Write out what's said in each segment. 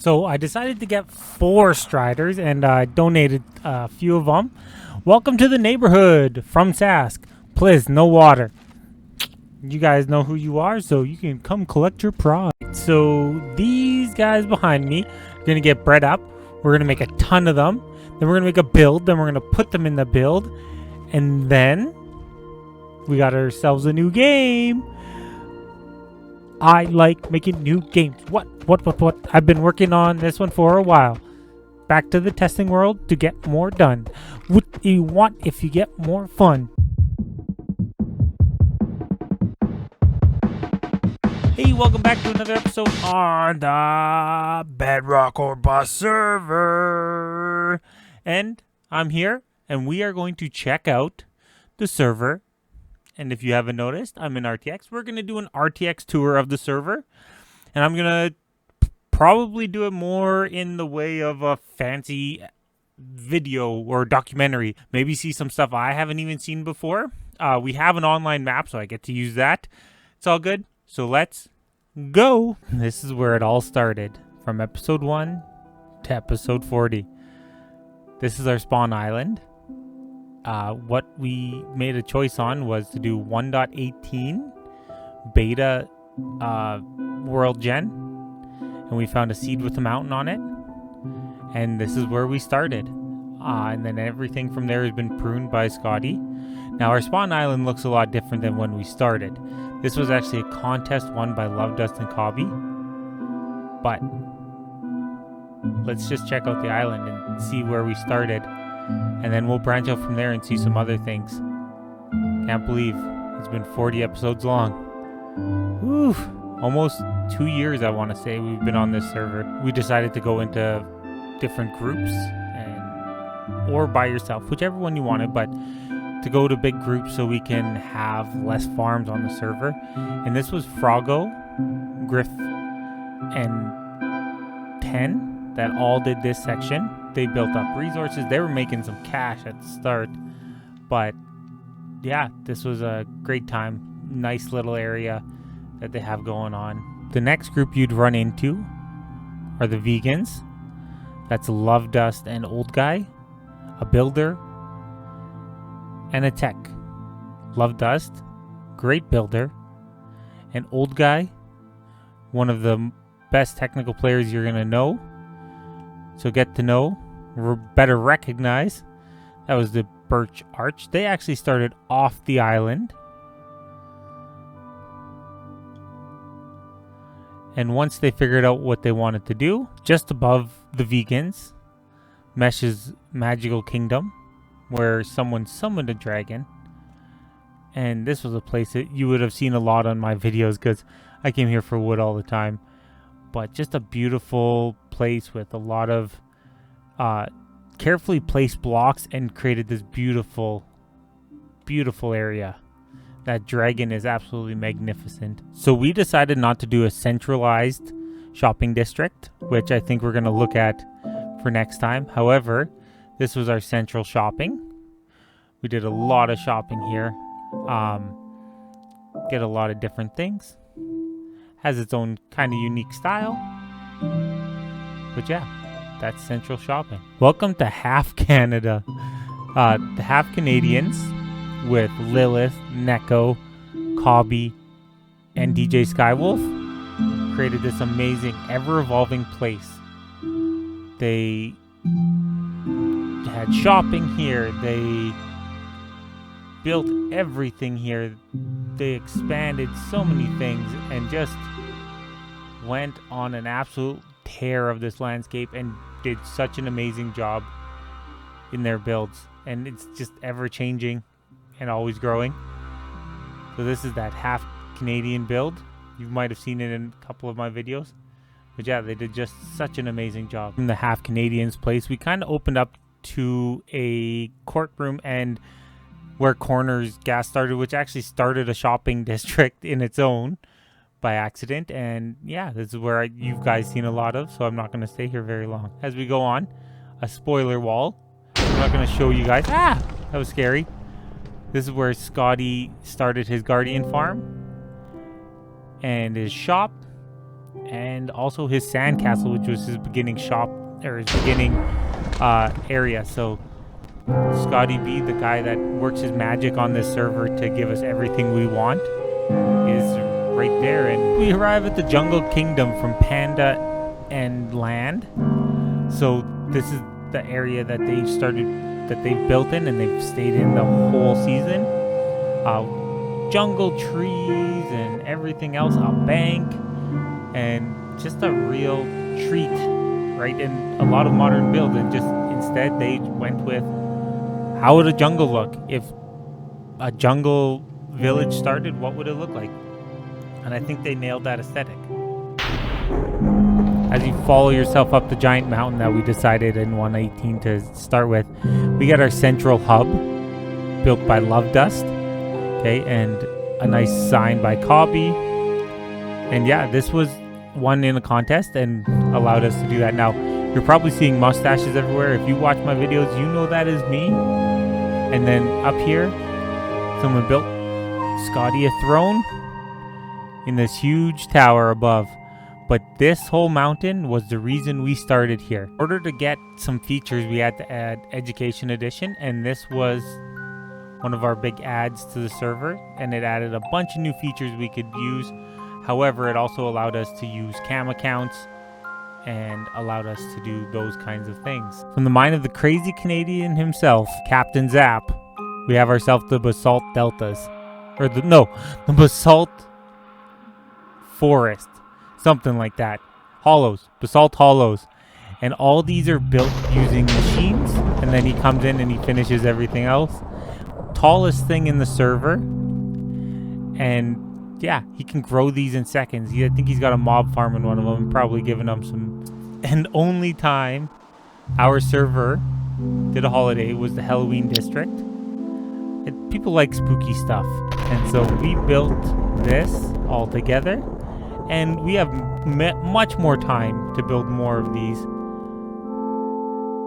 So I decided to get 4 Striders and donated a few of them. Welcome to the neighborhood from Sask. Please, no water. You guys know who you are, so you can come collect your prize. So these guys behind me are going to get bred up. We're going to make a ton of them. Then we're going to make a build. Then we're going to put them in the build. And then we got ourselves a new game. I like making new games. What? I've been working on this one for a while. Back to the testing world to get more done. What do you want if you get more fun? Hey, welcome back to another episode on the Bedrock or Bust server. And I'm here, and we are going to check out the server. And if you haven't noticed, I'm in RTX. We're going to do an RTX tour of the server. And I'm going to probably do it more in the way of a fancy video or documentary. Maybe see some stuff I haven't even seen before. We have an online map, so I get to use that. It's all good. So let's go. This is where it all started. From episode 1 to episode 40. This is our spawn island. What we made a choice on was to do 1.18 beta world gen, and we found a seed with a mountain on it, and this is where we started, and then everything from there has been pruned by Scotty. Now our spawn island looks a lot different than when we started. This was actually a contest won by Love Dust and Cobby, but let's just check out the island and see where we started. And then we'll branch out from there and see some other things. Can't believe it's been 40 episodes long. Whew. Almost 2 years, I want to say, we've been on this server. We decided to go into different groups or by yourself, whichever one you wanted, but to go to big groups so we can have less farms on the server. And this was Froggo, Griff, and 10 that all did this section. They built up resources. They were making some cash at the start. But yeah, this was a great time. Nice little area that they have going on. The next group you'd run into are the vegans. That's Love Dust and Old Guy, a builder, and a tech. Love Dust, great builder, and Old Guy, one of the best technical players you're going to know. So get to know, better recognize. That was the Birch Arch. They actually started off the island. And once they figured out what they wanted to do, just above the vegans, Mesh's Magical Kingdom, where someone summoned a dragon. And this was a place that you would have seen a lot on my videos because I came here for wood all the time. But just a beautiful place with a lot of carefully placed blocks and created this beautiful, beautiful area. That dragon is absolutely magnificent. So we decided not to do a centralized shopping district, which I think we're going to look at for next time. However, this was our central shopping. We did a lot of shopping here. Get a lot of different things. Has its own kind of unique style. But yeah, that's central shopping. Welcome to Half Canada. The Half Canadians with Lilith, Neko, Cobby, and DJ Skywolf created this amazing, ever-evolving place. They had shopping here. They built everything here. They expanded so many things and just went on an absolute tear of this landscape and did such an amazing job in their builds. And it's just ever changing and always growing. So this is that Half Canadian build. You might have seen it in a couple of my videos. But yeah, they did just such an amazing job. In the Half Canadians place, we kind of opened up to a courtroom and where Corners Gas started, which actually started a shopping district in its own by accident. And yeah, this is where you've guys seen a lot of, so I'm not going to stay here very long. As we go on, a spoiler wall. I'm not going to show you guys. That was scary. This is where Scotty started his Guardian farm and his shop. and also his sandcastle, which was his beginning shop or his beginning area. So Scotty B, the guy that works his magic on this server to give us everything we want, is right there. And we arrive at the Jungle Kingdom from Panda and Land. So this is the area that they've built in, and they've stayed in the whole season. Jungle trees and everything else, a bank, and just a real treat, right? And a lot of modern builds, and just instead they went with, how would a jungle look? If a jungle village started, what would it look like? And I think they nailed that aesthetic. As you follow yourself up the giant mountain that we decided in 118 to start with, we got our central hub built by Love Dust, okay, and a nice sign by Cobby. And yeah, this was won in a contest and allowed us to do that. Now, you're probably seeing mustaches everywhere. If you watch my videos, you know that is me. And then up here, someone built Scotty a throne in this huge tower above. But this whole mountain was the reason we started here. In order to get some features, we had to add Education Edition, and this was one of our big adds to the server, and it added a bunch of new features we could use. However, it also allowed us to use cam accounts and allowed us to do those kinds of things. From the mind of the crazy Canadian himself, Captain Zap, we have ourselves the Basalt Deltas. Or the Basalt Forest. Something like that. Hollows. Basalt Hollows. And all these are built using machines. And then he comes in and he finishes everything else. Tallest thing in the server. And yeah, he can grow these in seconds. I think he's got a mob farm in one of them. Probably giving them some... And only time our server did a holiday was the Halloween district. And people like spooky stuff. And so we built this all together. And we have much more time to build more of these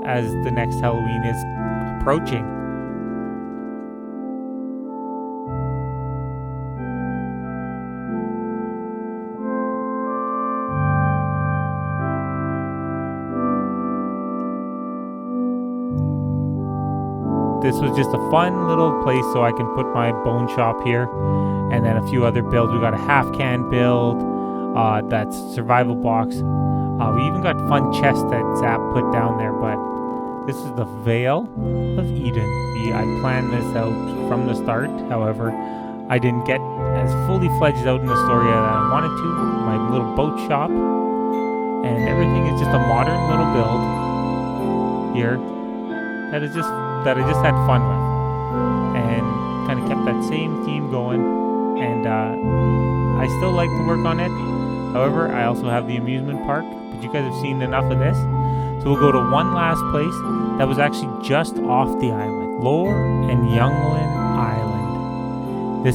as the next Halloween is approaching. This was just a fun little place so I can put my bone shop here. And then a few other builds. We got a half can build. That's survival box. We even got fun chests that Zap put down there, but this is the Vale of Eden. I planned this out from the start. However, I didn't get as fully fledged out in the story that I wanted to. My little boat shop and everything is just a modern little build here that I just had fun with and kind of kept that same theme going. And I still like to work on it. However, I also have the amusement park, but you guys have seen enough of this. So we'll go to one last place that was actually just off the island. Lore and Youngland Island.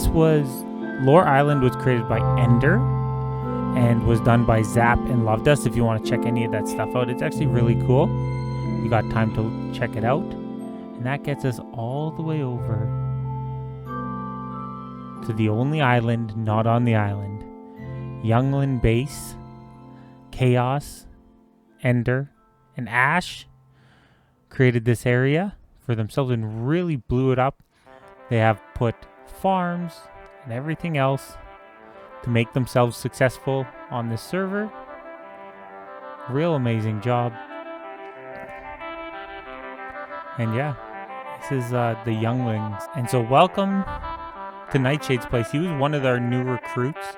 Lore Island was created by Ender and was done by Zap and Love Dust. If you want to check any of that stuff out, it's actually really cool. You got time to check it out. And that gets us all the way over to the only island not on the island. Youngland Base, Chaos, Ender, and Ash created this area for themselves and really blew it up. They have put farms and everything else to make themselves successful on this server. Real amazing job. And yeah, this is the Younglings. And so welcome to Nightshade's place. He was one of our new recruits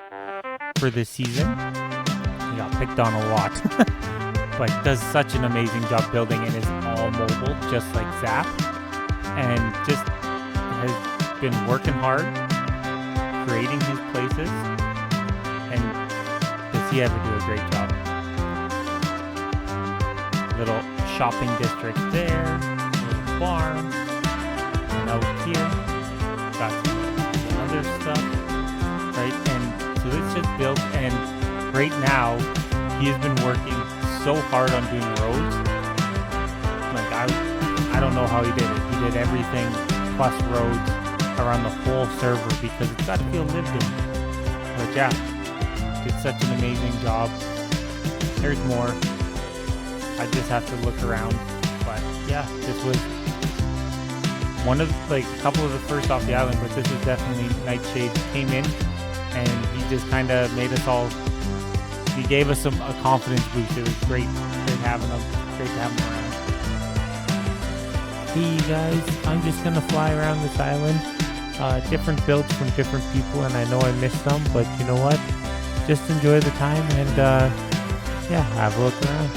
for this season. He got picked on a lot. But does such an amazing job building and is all mobile, just like Zap. And just has been working hard, creating his places. And does he ever do a great job? Little shopping district there, little farm. And out here, got some other stuff, right? And so it's just built, and right now, he has been working so hard on doing roads. Like, I don't know how he did it. He did everything plus roads around the whole server because it's got to feel lived in. But yeah, did such an amazing job. There's more. I just have to look around. But yeah, this was one of like a couple of the first off the island, but this was definitely Nightshade came in and he just kind of made us all. He gave us a confidence boost. It was great having him. Great to have him around. Hey you guys, I'm just gonna fly around this island. Different builds from different people, and I know I missed some, but you know what? Just enjoy the time and yeah, have a look around.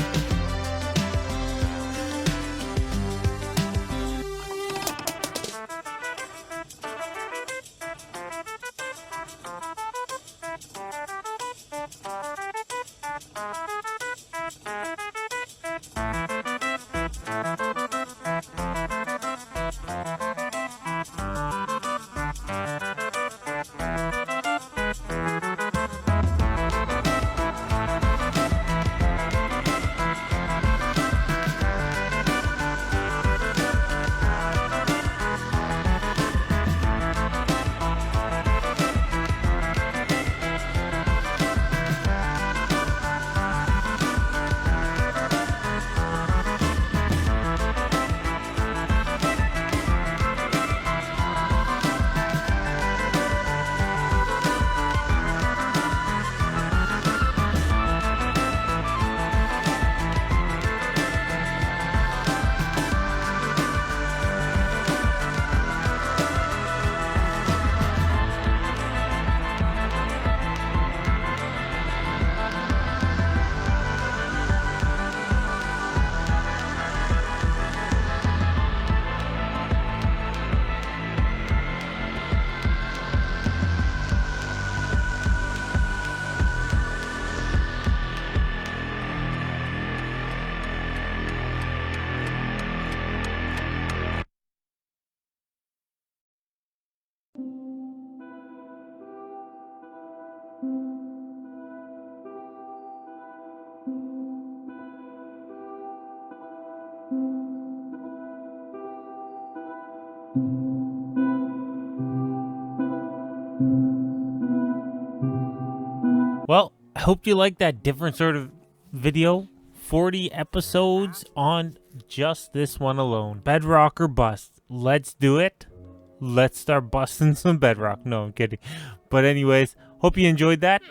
Well, I hope you like that different sort of video. 40 episodes on just this one alone. Bedrock or bust. Let's do it. Let's start busting some bedrock. No, I'm kidding. But anyways, hope you enjoyed that.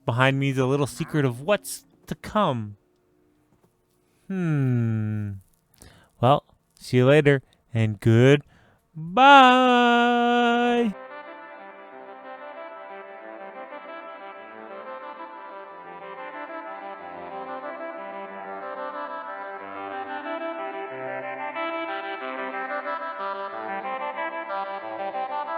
Behind me is a little secret of what's to come. Well, see you later and goodbye.